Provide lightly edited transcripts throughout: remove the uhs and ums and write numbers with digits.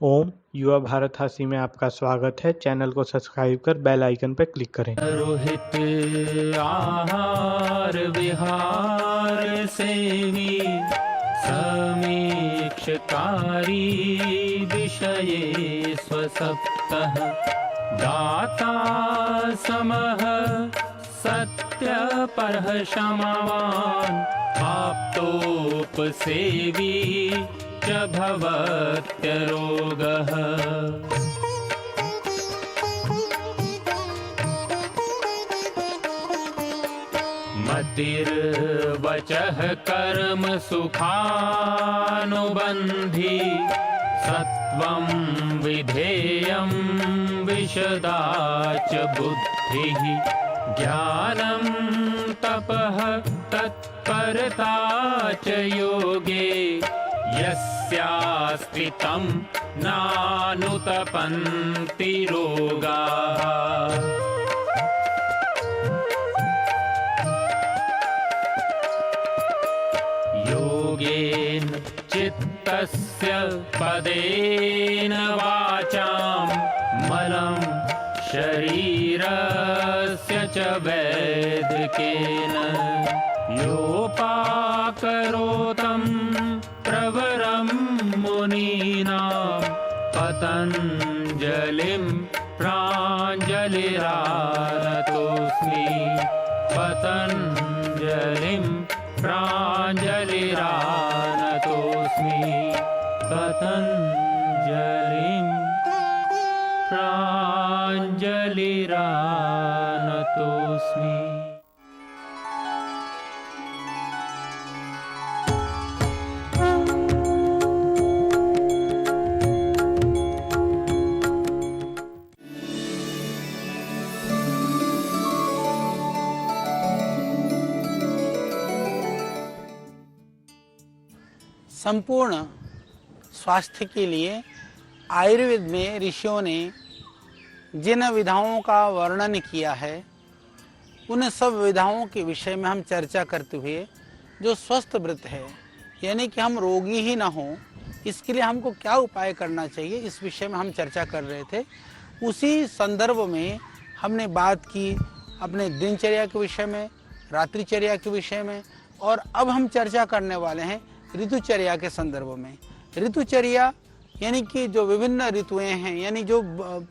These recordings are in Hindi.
ओम युवा भारत हासी में आपका स्वागत है। चैनल को सब्सक्राइब कर बेल आइकन पर क्लिक करें। रोहित आहार विहार सेवी समीक्षकारी विषये स्वसप्तः दाता समः सत्यपरः क्षमावान् आप्तोपसेवी च भवत्यरोगः। मतिर्वचः कर्म सुखानुबन्धी सत्वं विधेयं विशदा च बुद्धिः ज्ञानं तपः तत्परता च योगे यस्यास्ति तं नानुतपन्ति रोगाः। योगेन चित्तस्य पदेन वाचां मलं शरीरस्य च वैदिकेन योपाकरोतं प्रवरं मुनीनां पतञ्जलिं प्राञ्जलिरानतोऽस्मि पतञ्जलिं प्राञ्जलिरानतोऽस्मि पतञ्जलिं प्राञ्जलिरानतोऽस्मि। संपूर्ण स्वास्थ्य के लिए आयुर्वेद में ऋषियों ने जिन विधाओं का वर्णन किया है उन सब विधाओं के विषय में हम चर्चा करते हुए जो स्वस्थ व्रत है यानी कि हम रोगी ही ना हो इसके लिए हमको क्या उपाय करना चाहिए इस विषय में हम चर्चा कर रहे थे। उसी संदर्भ में हमने बात की अपने दिनचर्या के विषय में, रात्रिचर्या के विषय में, और अब हम चर्चा करने वाले हैं ऋतुचर्या के संदर्भ में। ऋतुचर्या यानी कि जो विभिन्न ऋतुएं हैं, यानी जो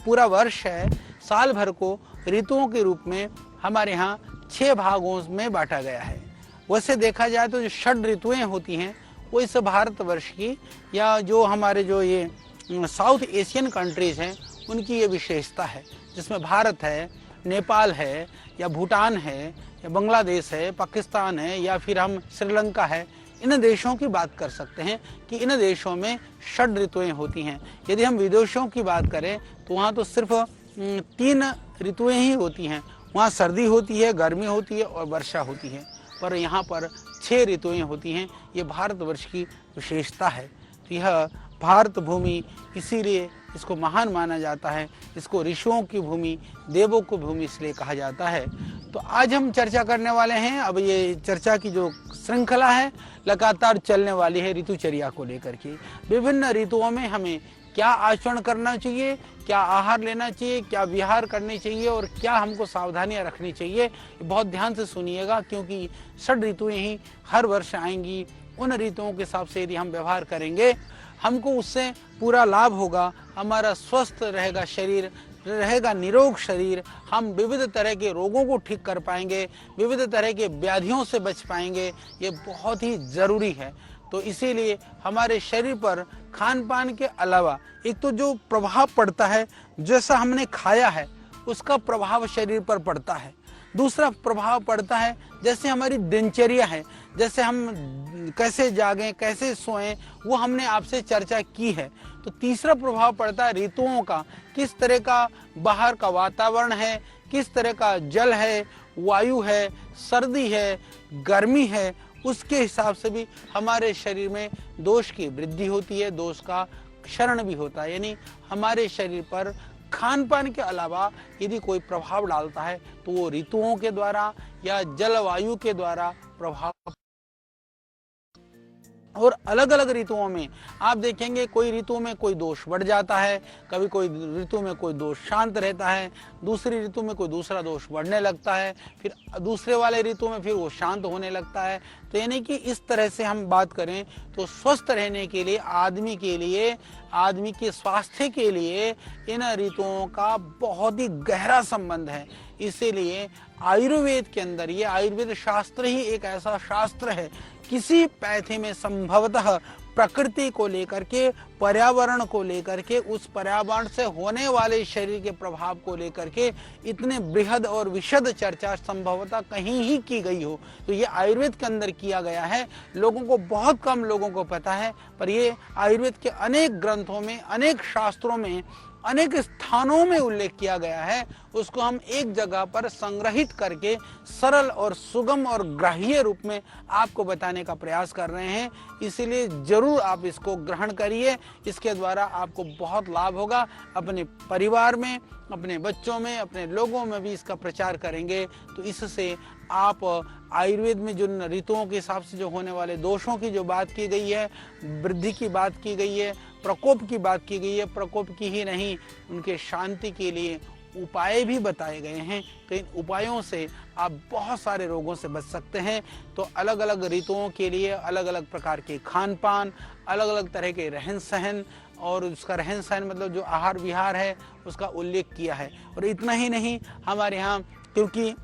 पूरा वर्ष है, साल भर को ऋतुओं के रूप में हमारे यहाँ 6 भागों में बांटा गया है। वैसे देखा जाए तो जो 6 ऋतुएं होती हैं वो इस भारतवर्ष की या जो हमारे जो ये साउथ एशियन कंट्रीज हैं उनकी ये विशेषता है, जिसमें भारत है, नेपाल है, या भूटान है, या बांग्लादेश है, पाकिस्तान है, या फिर हम श्रीलंका है। इन देशों की बात कर सकते हैं कि इन देशों में 6 ऋतुएं होती हैं। यदि हम विदेशों की बात करें तो वहाँ तो सिर्फ 3 ऋतुएं ही होती हैं। वहाँ सर्दी होती है, गर्मी होती है और वर्षा होती है, पर यहाँ पर 6 ऋतुएं होती हैं। ये भारतवर्ष की विशेषता है। तो यह भारत भूमि इसीलिए इसको महान माना जाता है। इसको ऋषियों की भूमि, देवों की भूमि इसलिए कहा जाता है। तो आज हम चर्चा करने वाले हैं, अब ये चर्चा की जो श्रृंखला है लगातार चलने वाली है ऋतुचर्या को लेकर के। विभिन्न ऋतुओं में हमें क्या आचरण करना चाहिए, क्या आहार लेना चाहिए, क्या विहार करनी चाहिए और क्या हमको सावधानियां रखनी चाहिए, बहुत ध्यान से सुनिएगा, क्योंकि 6 ऋतुएं ही हर वर्ष आएंगी। उन ऋतुओं के हिसाब से यदि हम व्यवहार करेंगे हमको उससे पूरा लाभ होगा। हमारा स्वस्थ रहेगा शरीर, रहेगा निरोग शरीर, हम विविध तरह के रोगों को ठीक कर पाएंगे, विविध तरह के व्याधियों से बच पाएंगे। ये बहुत ही ज़रूरी है। तो इसीलिए हमारे शरीर पर खान पान के अलावा एक तो जो प्रभाव पड़ता है, जैसा हमने खाया है उसका प्रभाव शरीर पर पड़ता है। दूसरा प्रभाव पड़ता है जैसे हमारी दिनचर्या है, जैसे हम कैसे जागें, कैसे सोएं, वो हमने आपसे चर्चा की है। तो तीसरा प्रभाव पड़ता है ऋतुओं का, किस तरह का बाहर का वातावरण है, किस तरह का जल है, वायु है, सर्दी है, गर्मी है, उसके हिसाब से भी हमारे शरीर में दोष की वृद्धि होती है, दोष का क्षरण भी होता है। यानी हमारे शरीर पर खान पान के अलावा यदि कोई प्रभाव डालता है तो वो ऋतुओं के द्वारा या जलवायु के द्वारा प्रभाव। और अलग अलग ऋतुओं में आप देखेंगे कोई ऋतु में कोई दोष बढ़ जाता है, कभी कोई ऋतु में कोई दोष शांत रहता है, दूसरी ऋतु में कोई दूसरा दोष बढ़ने लगता है, फिर दूसरे वाले ऋतु में फिर वो शांत होने लगता है। तो यानी कि इस तरह से हम बात करें तो स्वस्थ रहने के लिए आदमी के स्वास्थ्य के लिए इन ऋतुओं का बहुत ही गहरा संबंध है। इसीलिए आयुर्वेद के अंदर, ये आयुर्वेद शास्त्र ही एक ऐसा शास्त्र है, किसी पैथी में संभवतः प्रकृति को लेकर के, पर्यावरण को लेकर के, उस पर्यावरण से होने वाले शरीर के प्रभाव को लेकर के इतने बृहद और विशद चर्चा संभवतः कहीं ही की गई हो। तो ये आयुर्वेद के अंदर किया गया है। लोगों को, बहुत कम लोगों को पता है, पर ये आयुर्वेद के अनेक ग्रंथों में, अनेक शास्त्रों में, अनेक स्थानों में उल्लेख किया गया है। उसको हम एक जगह पर संग्रहित करके सरल और सुगम और ग्राह्य रूप में आपको बताने का प्रयास कर रहे हैं। इसीलिए जरूर आप इसको ग्रहण करिए, इसके द्वारा आपको बहुत लाभ होगा। अपने परिवार में, अपने बच्चों में, अपने लोगों में भी इसका प्रचार करेंगे तो इससे आप आयुर्वेद में जो ऋतुओं के हिसाब से जो होने वाले दोषों की जो बात की गई है, वृद्धि की बात की गई है, प्रकोप की बात की गई है, प्रकोप की ही नहीं, उनके शांति के लिए उपाय भी बताए गए हैं। तो इन उपायों से आप बहुत सारे रोगों से बच सकते हैं। तो अलग अलग ऋतुओं के लिए अलग अलग प्रकार के खान पान, अलग अलग तरह के रहन सहन, और उसका रहन सहन मतलब जो आहार विहार है उसका उल्लेख किया है। और इतना ही नहीं, हमारे यहाँ क्योंकि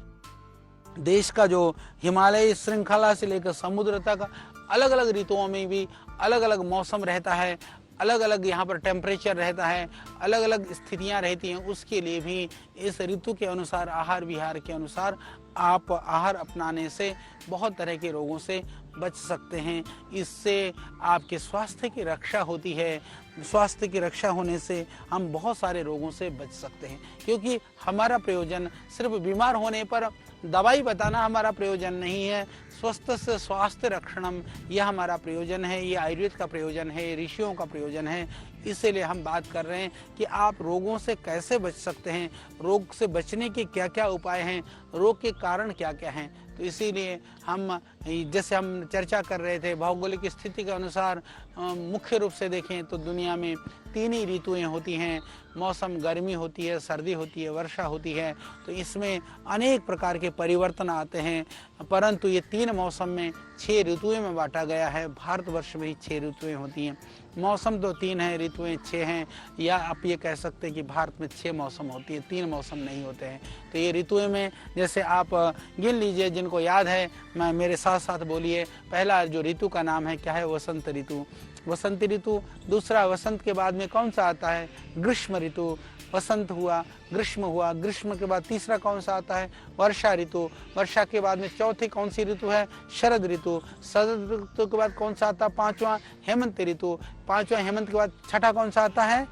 देश का जो हिमालय श्रृंखला से लेकर समुद्र तक अलग अलग ऋतुओं में भी अलग अलग मौसम रहता है, अलग अलग यहाँ पर टेम्परेचर रहता है, अलग अलग स्थितियाँ रहती हैं, उसके लिए भी इस ऋतु के अनुसार, आहार विहार के अनुसार आप आहार अपनाने से बहुत तरह के रोगों से बच सकते हैं। इससे आपके स्वास्थ्य की रक्षा होती है। स्वास्थ्य की रक्षा होने से हम बहुत सारे रोगों से बच सकते हैं, क्योंकि हमारा प्रयोजन सिर्फ बीमार होने पर दवाई बताना हमारा प्रयोजन नहीं है। स्वस्थ से स्वास्थ्य रक्षणम, यह हमारा प्रयोजन है, ये आयुर्वेद का प्रयोजन है, ऋषियों का प्रयोजन है। इसीलिए हम बात कर रहे हैं कि आप रोगों से कैसे बच सकते हैं, रोग से बचने के क्या क्या उपाय हैं, रोग के कारण क्या क्या हैं। तो इसीलिए हम, जैसे हम चर्चा कर रहे थे, भौगोलिक स्थिति के अनुसार मुख्य रूप से देखें तो दुनिया में 3 ही ऋतुएं होती हैं। मौसम गर्मी होती है, सर्दी होती है, वर्षा होती है। तो इसमें अनेक प्रकार के परिवर्तन आते हैं, परंतु ये 3 मौसम में 6 ऋतुएं में बांटा गया है। भारतवर्ष में ही 6 ऋतुएं होती हैं। मौसम तो 3 हैं, ऋतुएं 6 हैं, या आप ये कह सकते हैं कि भारत में 6 मौसम होती है, 3 मौसम नहीं होते हैं। तो ये ऋतुएं में जैसे आप गिन लीजिए, जिनको याद है मैं मेरे साथ साथ बोलिए। पहला जो ऋतु का नाम है क्या है? वसंत ऋतु। वसंत ऋतु। दूसरा, वसंत के बाद में कौन सा आता है? ग्रीष्म ऋतु। वसंत हुआ, ग्रीष्म हुआ, ग्रीष्म के बाद तीसरा कौन सा आता है? वर्षा ऋतु। वर्षा के बाद में चौथी कौन सी ऋतु है? शरद ऋतु। शरद ऋतु के बाद कौन सा आता है? 5वां हेमंत ऋतु। 5वां हेमंत के बाद छठा कौन सा आता है?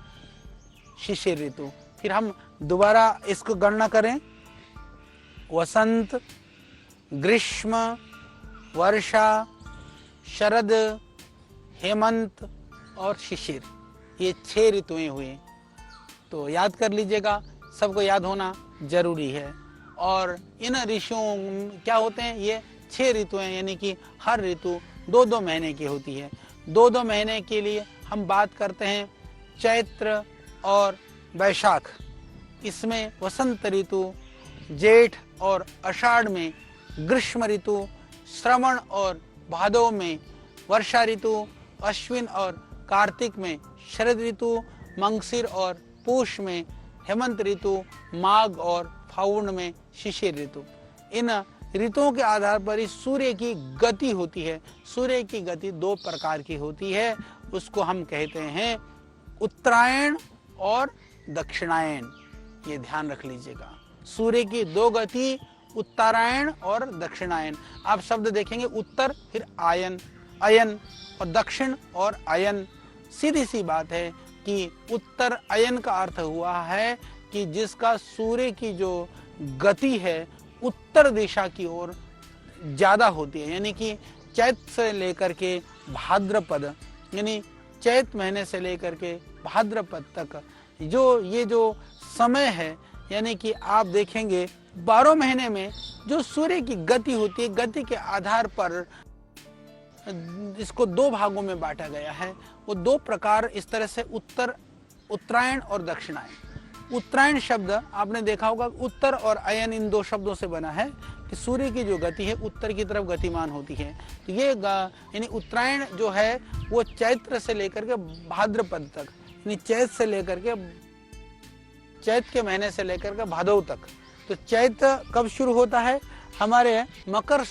शिशिर ऋतु। फिर हम दोबारा इसको गणना करें, वसंत, ग्रीष्म, वर्षा, शरद, हेमंत और शिशिर, ये 6 ऋतुएं हुई। तो याद कर लीजिएगा, सबको याद होना जरूरी है। और इन ऋतुओं क्या होते हैं? ये 6 ऋतुएं, यानी कि हर ऋतु 2-2 महीने की होती है। 2-2 महीने के लिए हम बात करते हैं चैत्र और वैशाख। इसमें वसंत ऋतु, जेठ और आषाढ़ में ग्रीष्म ऋतु, श्रवण और भादव में वर्षा ऋतु, अश्विन और कार्तिक में शरद ऋतु, मंगसिर और पूष में हेमंत ऋतु, माघ और फागुन में शिशिर ऋतु। इन ऋतुओं के आधार पर ही सूर्य की गति होती है। सूर्य की गति 2 प्रकार की होती है, उसको हम कहते हैं उत्तरायण और दक्षिणायन। ये ध्यान रख लीजिएगा, सूर्य की 2 गति, उत्तरायण और दक्षिणायन। आप शब्द देखेंगे उत्तर, फिर आयन, अयन, और दक्षिण और अयन। सीधी सी बात है कि उत्तर अयन का अर्थ हुआ है कि जिसका सूर्य की जो गति है उत्तर दिशा की ओर ज्यादा होती है, यानी कि चैत से लेकर के भाद्रपद, यानी चैत महीने से लेकर के भाद्रपद तक ये जो समय है, यानी कि आप देखेंगे 12 महीने में जो सूर्य की गति होती है, गति के आधार पर इसको दो भागों में बांटा गया है। वो दो प्रकार इस तरह से उत्तरायण और दक्षिणायन। उत्तरायण शब्द आपने देखा होगा, उत्तर और अयन इन दो शब्दों से बना है कि सूर्य की जो गति है उत्तर की तरफ गतिमान होती है। तो ये यानी उत्तरायण जो है वो चैत्र से लेकर के भाद्रपद तक, यानी चैत के महीने से लेकर के भादव तक। तो चैत कब शुरू होता है? हमारे मकर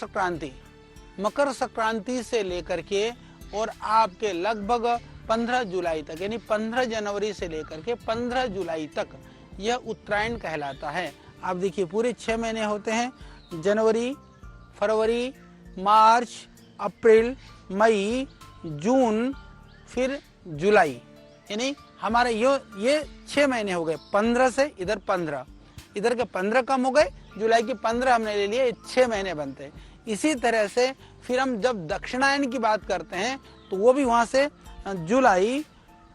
संक्रांति से लेकर के और आपके लगभग 15 जुलाई तक, यानी 15 जनवरी से लेकर के 15 जुलाई तक यह उत्तरायण कहलाता है। आप देखिए पूरे 6 महीने होते हैं, जनवरी, फरवरी, मार्च, अप्रैल, मई, जून, फिर जुलाई, यानी हमारे ये 6 महीने हो गए। 15 से इधर 15, इधर के 15 कम हो गए, जुलाई के 15 हमने ले लिए, 6 महीने बनते हैं। इसी तरह से फिर हम जब दक्षिणायन की बात करते हैं तो वो भी वहां से जुलाई,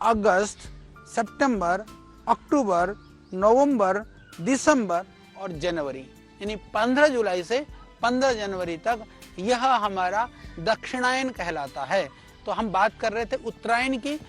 अगस्त, सितंबर, अक्टूबर, नवंबर, दिसंबर और जनवरी, यानी 15 जुलाई से 15 जनवरी तक यह हमारा दक्षिणायन कहलाता है। तो हम बात कर रहे थे उत्तरायण की।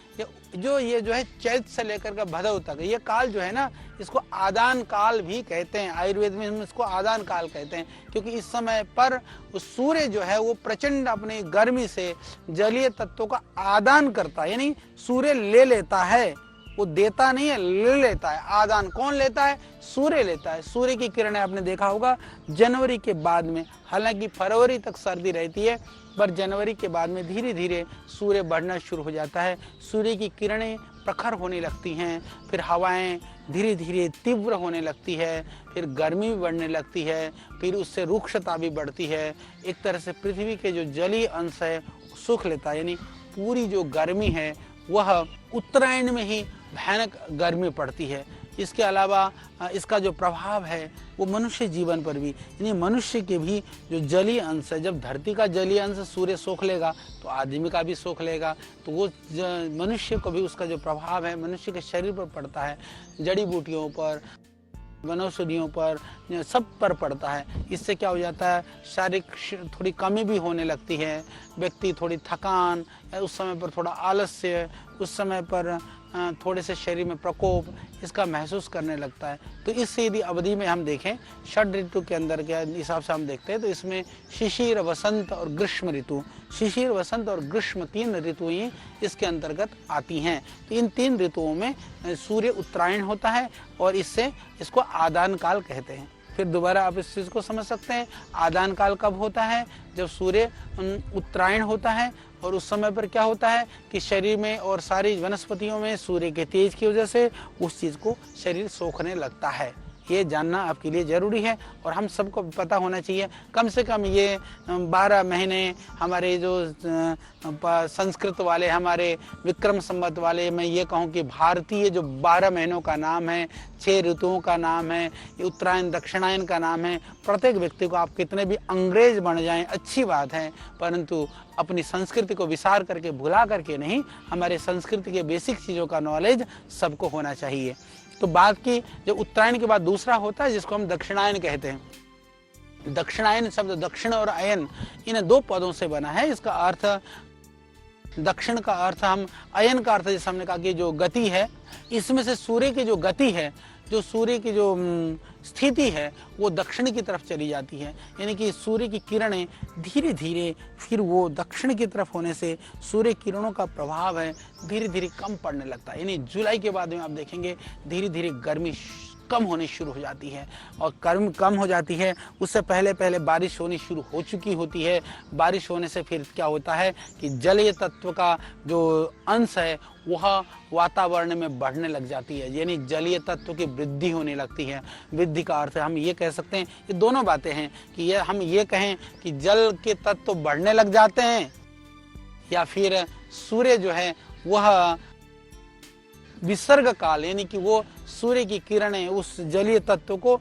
ये जो है चैत से लेकर के भदौ तक, ये काल जो है ना, इसको आदान काल भी कहते हैं। आयुर्वेद में हम इसको आदान काल कहते हैं, क्योंकि इस समय पर सूर्य जो है वो प्रचंड अपनी गर्मी से जलीय तत्वों का आदान करता है, यानी सूर्य ले लेता है, वो देता नहीं है, ले लेता है। आदान कौन लेता है? सूर्य लेता है। सूर्य की किरणें आपने देखा होगा जनवरी के बाद में, हालांकि फरवरी तक सर्दी रहती है, पर जनवरी के बाद में धीरे धीरे सूर्य बढ़ना शुरू हो जाता है। सूर्य की किरणें प्रखर होने लगती हैं, फिर हवाएं धीरे धीरे तीव्र होने लगती है, फिर गर्मी भी बढ़ने लगती है, फिर उससे रुक्षता भी बढ़ती है। एक तरह से पृथ्वी के जो जलीय अंश है सूख लेता है, यानी पूरी जो गर्मी है वह उत्तरायण में ही भयानक गर्मी पड़ती है। इसके अलावा इसका जो प्रभाव है वो मनुष्य जीवन पर भी, यानी मनुष्य के भी जो जलीय अंश है, जब धरती का जलीय अंश सूर्य सोख लेगा तो आदमी का भी सोख लेगा, तो वो मनुष्य को भी उसका जो प्रभाव है मनुष्य के शरीर पर पड़ता है, जड़ी बूटियों पर, वनौषधियों पर, सब पर पड़ता है। इससे क्या हो जाता है, शारीरिक थोड़ी कमी भी होने लगती है, व्यक्ति थोड़ी थकान, उस समय पर थोड़ा आलस्य, उस समय पर थोड़े से शरीर में प्रकोप इसका महसूस करने लगता है। तो इस यदि अवधि में हम देखें षड ऋतु के अंदर के हिसाब से हम देखते हैं तो इसमें शिशिर, वसंत और ग्रीष्म ऋतु, शिशिर, वसंत और ग्रीष्म 3 ऋतु ही इसके अंतर्गत आती हैं। तो इन 3 ऋतुओं में सूर्य उत्तरायण होता है और इससे इसको आदान काल कहते हैं। फिर दोबारा आप इस चीज़ को समझ सकते हैं, आदान काल कब होता है? जब सूर्य उत्तरायण होता है, और उस समय पर क्या होता है कि शरीर में और सारी वनस्पतियों में सूर्य के तेज की वजह से उस चीज़ को शरीर सोखने लगता है। ये जानना आपके लिए ज़रूरी है और हम सबको पता होना चाहिए। कम से कम ये 12 महीने हमारे जो संस्कृत वाले, हमारे विक्रम संवत वाले, मैं ये कहूँ कि भारतीय जो 12 महीनों का नाम है, 6 ऋतुओं का नाम है, ये उत्तरायण दक्षिणायन का नाम है। प्रत्येक व्यक्ति को, आप कितने भी अंग्रेज बन जाएं अच्छी बात है, परंतु अपनी संस्कृति को विसार करके, भुला करके नहीं, हमारे संस्कृति के बेसिक चीज़ों का नॉलेज सबको होना चाहिए। तो बात की जो उत्तरायण के बाद दूसरा होता है जिसको हम दक्षिणायन कहते हैं। दक्षिणायन शब्द दक्षिण और अयन इन 2 पदों से बना है। इसका अर्थ, दक्षिण का अर्थ हम, अयन का अर्थ जैसे हमने कहा कि जो गति है, इसमें से सूर्य की जो गति है, जो सूर्य की जो स्थिति है वो दक्षिण की तरफ चली जाती है, यानी कि सूर्य की किरणें धीरे धीरे फिर वो दक्षिण की तरफ होने से सूर्य किरणों का प्रभाव है धीरे धीरे कम पड़ने लगता है। यानी जुलाई के बाद में आप देखेंगे धीरे धीरे गर्मी कम होनी शुरू हो जाती है, और गर्मी कम हो जाती है उससे पहले पहले बारिश होनी शुरू हो चुकी होती है। बारिश होने से फिर क्या होता है कि जलीय तत्व का जो अंश है वह वातावरण में बढ़ने लग जाती है, यानी जलीय तत्व की वृद्धि होने लगती है। वृद्धि का अर्थ हम ये कह सकते हैं, ये दोनों बातें हैं कि हम ये कहें कि जल के तत्व बढ़ने लग जाते हैं, या फिर सूर्य जो है वह विसर्ग काल, यानी कि वो सूर्य की किरणें उस जलीय तत्व को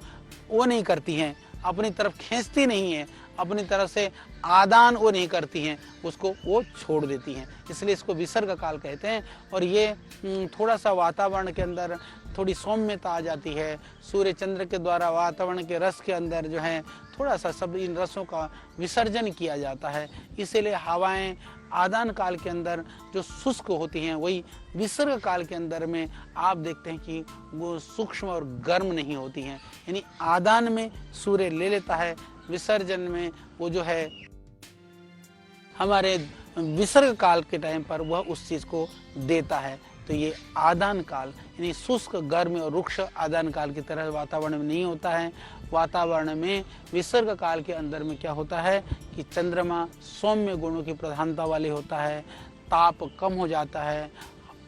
वो नहीं करती हैं, अपनी तरफ खींचती नहीं है, अपनी तरफ से आदान वो नहीं करती हैं, उसको वो छोड़ देती हैं, इसलिए इसको विसर्ग काल कहते हैं। और ये थोड़ा सा वातावरण के अंदर थोड़ी सौम्यता आ जाती है, सूर्य चंद्र के द्वारा वातावरण के रस के अंदर जो है थोड़ा सा सब इन रसों का विसर्जन किया जाता है, इसीलिए हवाएं आदान काल के अंदर जो शुष्क होती हैं वही विसर्ग काल के अंदर में आप देखते हैं कि वो सूक्ष्म और गर्म नहीं होती हैं। यानी आदान में सूर्य ले लेता है, विसर्जन में वो जो है हमारे विसर्ग काल के टाइम पर वह उस चीज को देता है। तो ये आदान काल यानी शुष्क गर्म और रुक्ष आदान काल की तरह वातावरण में नहीं होता है। वातावरण में विसर्ग काल के अंदर में क्या होता है कि चंद्रमा सौम्य गुणों की प्रधानता वाले होता है, ताप कम हो जाता है,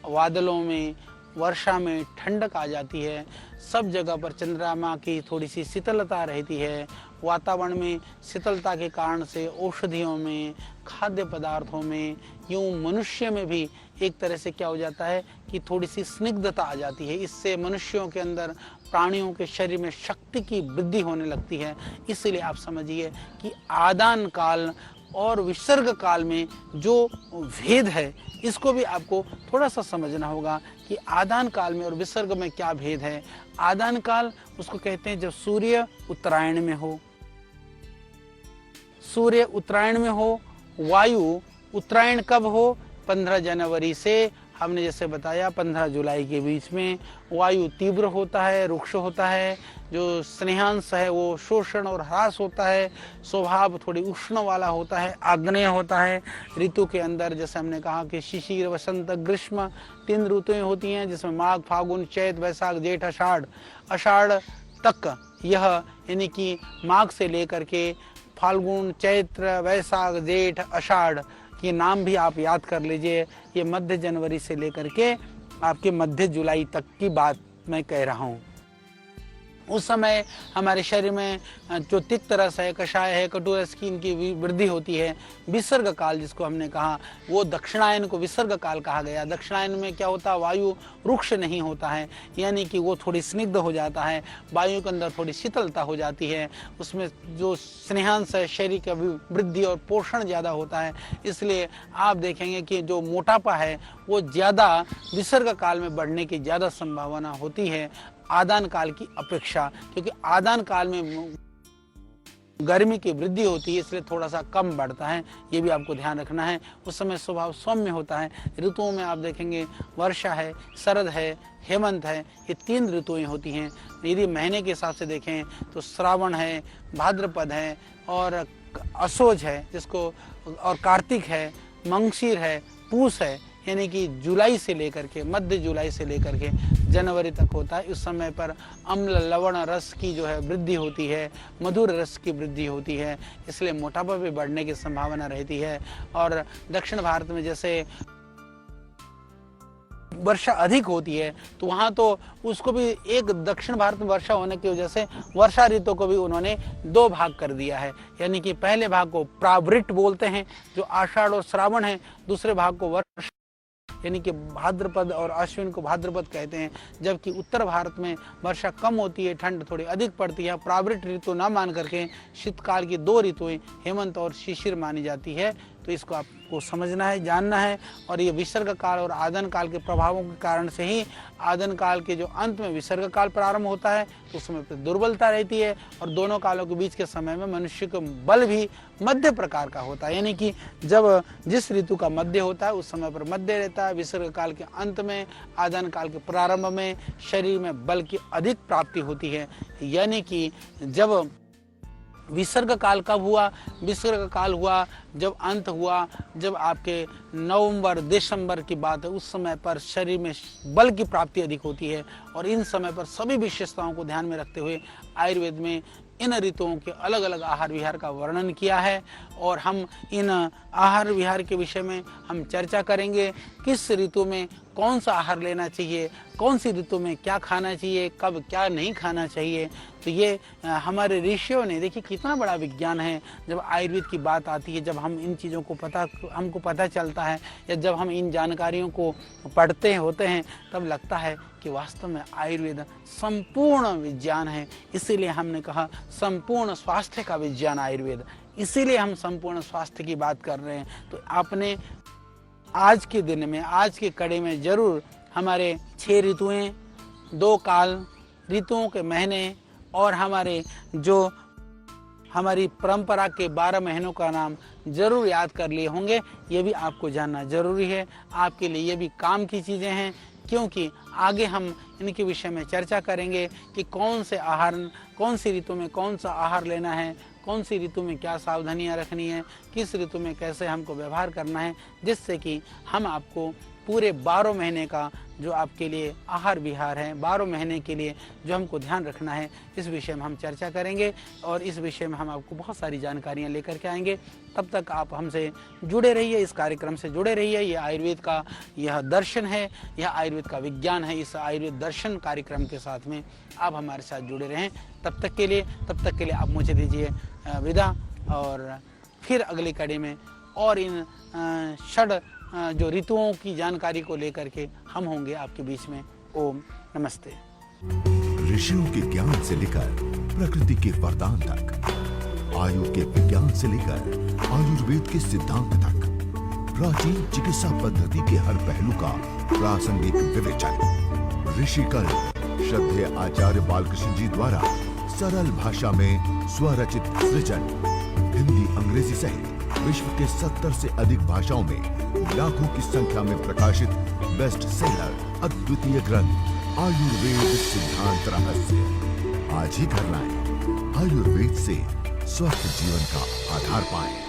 बादलों में वर्षा में ठंडक आ जाती है, सब जगह पर चंद्रमा की थोड़ी सी शीतलता रहती है। वातावरण में शीतलता के कारण से औषधियों में, खाद्य पदार्थों में, यूं मनुष्य में भी एक तरह से क्या हो जाता है कि थोड़ी सी स्निग्धता आ जाती है। इससे मनुष्यों के अंदर, प्राणियों के शरीर में शक्ति की वृद्धि होने लगती है। इसलिए आप समझिए कि आदान काल और विसर्ग काल में जो भेद है इसको भी आपको थोड़ा सा समझना होगा कि आदान काल में और विसर्ग में क्या भेद है। आदान काल उसको कहते हैं जब सूर्य उत्तरायण में हो, सूर्य उत्तरायण में हो, वायु उत्तरायण कब हो 15 जनवरी से हमने जैसे बताया 15 जुलाई के बीच में वायु तीव्र होता है, रुक्ष होता है, जो स्नेहांश है वो शोषण और ह्रास होता है, स्वभाव थोड़ी उष्ण वाला होता है, आग्नेय होता है। ऋतु के अंदर जैसे हमने कहा कि शिशिर, वसंत, ग्रीष्म 3 ऋतुएं होती हैं, जिसमें माघ, फागुन, चैत, वैशाख, जेठ, आषाढ़ तक यह यानी कि माघ से लेकर के फाल्गुन, चैत्र, वैशाख, जेठ, आषाढ़ ये नाम भी आप याद कर लीजिए। ये मध्य जनवरी से लेकर के आपके मध्य जुलाई तक की बात मैं कह रहा हूँ। उस समय हमारे शरीर में जो तिक्त रस है, कषाय है, कटु रस की इनकी वृद्धि होती है। विसर्ग काल जिसको हमने कहा वो दक्षिणायन को विसर्ग काल कहा गया। दक्षिणायन में क्या होता है, वायु रुक्ष नहीं होता है, यानी कि वो थोड़ी स्निग्ध हो जाता है, वायु के अंदर थोड़ी शीतलता हो जाती है, उसमें जो स्नेहांश है शरीर का वृद्धि और पोषण ज़्यादा होता है। इसलिए आप देखेंगे कि जो मोटापा है वो ज़्यादा विसर्ग काल में बढ़ने की ज़्यादा संभावना होती है आदान काल की अपेक्षा, क्योंकि आदान काल में गर्मी की वृद्धि होती है, इसलिए थोड़ा सा कम बढ़ता है। ये भी आपको ध्यान रखना है। उस समय स्वभाव सौम्य होता है। ऋतुओं में आप देखेंगे वर्षा है, शरद है, हेमंत है, ये 3 ऋतुएं होती हैं। यदि महीने के हिसाब से देखें तो श्रावण है, भाद्रपद है और असोज है जिसको, और कार्तिक है, मंगशीर है, पूस है, यानी कि जुलाई से लेकर के मध्य जुलाई से लेकर के जनवरी तक होता है। इस समय पर अम्ल लवण रस की जो है वृद्धि होती है, मधुर रस की वृद्धि होती है, इसलिए मोटापा भी बढ़ने की संभावना रहती है। और दक्षिण भारत में जैसे वर्षा अधिक होती है तो वहाँ तो उसको भी एक दक्षिण भारत में वर्षा होने की वजह से वर्षा ऋतु को भी उन्होंने 2 भाग कर दिया है। यानी कि पहले भाग को प्रावृट बोलते हैं जो आषाढ़ और श्रावण है, दूसरे भाग को वर्षा यानी कि भाद्रपद और अश्विन को भाद्रपद कहते हैं। जबकि उत्तर भारत में वर्षा कम होती है, ठंड थोड़ी अधिक पड़ती है। प्रावृट ऋतु ना मान करके शीतकाल की 2 ऋतुएं हेमंत और शिशिर मानी जाती है। तो इसको आपको समझना है, जानना है। और ये विसर्ग काल और आदन काल के प्रभावों के कारण से ही आदन काल के जो अंत में विसर्ग काल प्रारंभ होता है तो उस समय पर दुर्बलता रहती है, और दोनों कालों के बीच के समय में मनुष्य का बल भी मध्य प्रकार का होता है। यानी कि जब जिस ऋतु का मध्य होता है उस समय पर मध्य रहता है। विसर्ग काल के अंत में, आदन काल के प्रारंभ में शरीर में बल की अधिक प्राप्ति होती है। यानी कि जब विसर्ग काल कब हुआ, विसर्ग काल हुआ जब अंत हुआ, जब आपके नवंबर दिसंबर की बात है, उस समय पर शरीर में बल की प्राप्ति अधिक होती है। और इन समय पर सभी विशेषताओं को ध्यान में रखते हुए आयुर्वेद में इन ऋतुओं के अलग अलग आहार विहार का वर्णन किया है। और हम इन आहार विहार के विषय में हम चर्चा करेंगे, किस ऋतु में कौन सा आहार लेना चाहिए, कौन सी ऋतु में क्या खाना चाहिए, कब क्या नहीं खाना चाहिए। तो ये हमारे ऋषियों ने, देखिए कितना बड़ा विज्ञान है। जब आयुर्वेद की बात आती है, जब हम इन चीज़ों को हमको पता चलता है, या जब हम इन जानकारियों को पढ़ते होते हैं, तब लगता है कि वास्तव में आयुर्वेद संपूर्ण विज्ञान है। इसीलिए हमने कहा संपूर्ण स्वास्थ्य का विज्ञान आयुर्वेद, इसीलिए हम संपूर्ण स्वास्थ्य की बात कर रहे हैं। तो आपने आज के दिन में, आज के कड़े में जरूर हमारे 6 ऋतुएं, 2 काल, ऋतुओं के महीने और हमारी परंपरा के 12 महीनों का नाम जरूर याद कर लिए होंगे। ये भी आपको जानना जरूरी है, आपके लिए ये भी काम की चीज़ें हैं, क्योंकि आगे हम इनके विषय में चर्चा करेंगे कि कौन से आहार, कौन सी ऋतु में कौन सा आहार लेना है, कौन सी ऋतु में क्या सावधानियां रखनी है, किस ऋतु में कैसे हमको व्यवहार करना है, जिससे कि हम आपको पूरे 12 महीने का जो आपके लिए आहार विहार है, 12 महीने के लिए जो हमको ध्यान रखना है, इस विषय में हम चर्चा करेंगे और इस विषय में हम आपको बहुत सारी जानकारियां लेकर के आएंगे। तब तक आप हमसे जुड़े रहिए, इस कार्यक्रम से जुड़े रहिए। यह आयुर्वेद का यह दर्शन है, यह आयुर्वेद का विज्ञान है। इस आयुर्वेद दर्शन कार्यक्रम के साथ में आप हमारे साथ जुड़े रहें। तब तक के लिए आप मुझे दीजिए विदा, और फिर अगली कड़ी में और इन षड जो ऋतुओं की जानकारी को लेकर के हम होंगे आपके बीच में। ओम नमस्ते। ऋषियों के ज्ञान से लेकर प्रकृति के वरदान तक, आयु के विज्ञान से लेकर आयुर्वेद के सिद्धांत तक, प्राचीन चिकित्सा पद्धति के हर पहलू का प्रासंगिक विवेचन। ऋषिकल श्रद्धेय आचार्य बालकृष्ण जी द्वारा सरल भाषा में स्वरचित सृजन, हिंदी, अंग्रेजी सहित विश्व के 70 से अधिक भाषाओं में लाखों की संख्या में प्रकाशित बेस्ट सेलर अद्वितीय ग्रंथ आयुर्वेद सिद्धांत रहस्य। आज ही करना है, आयुर्वेद से स्वस्थ जीवन का आधार पाएं।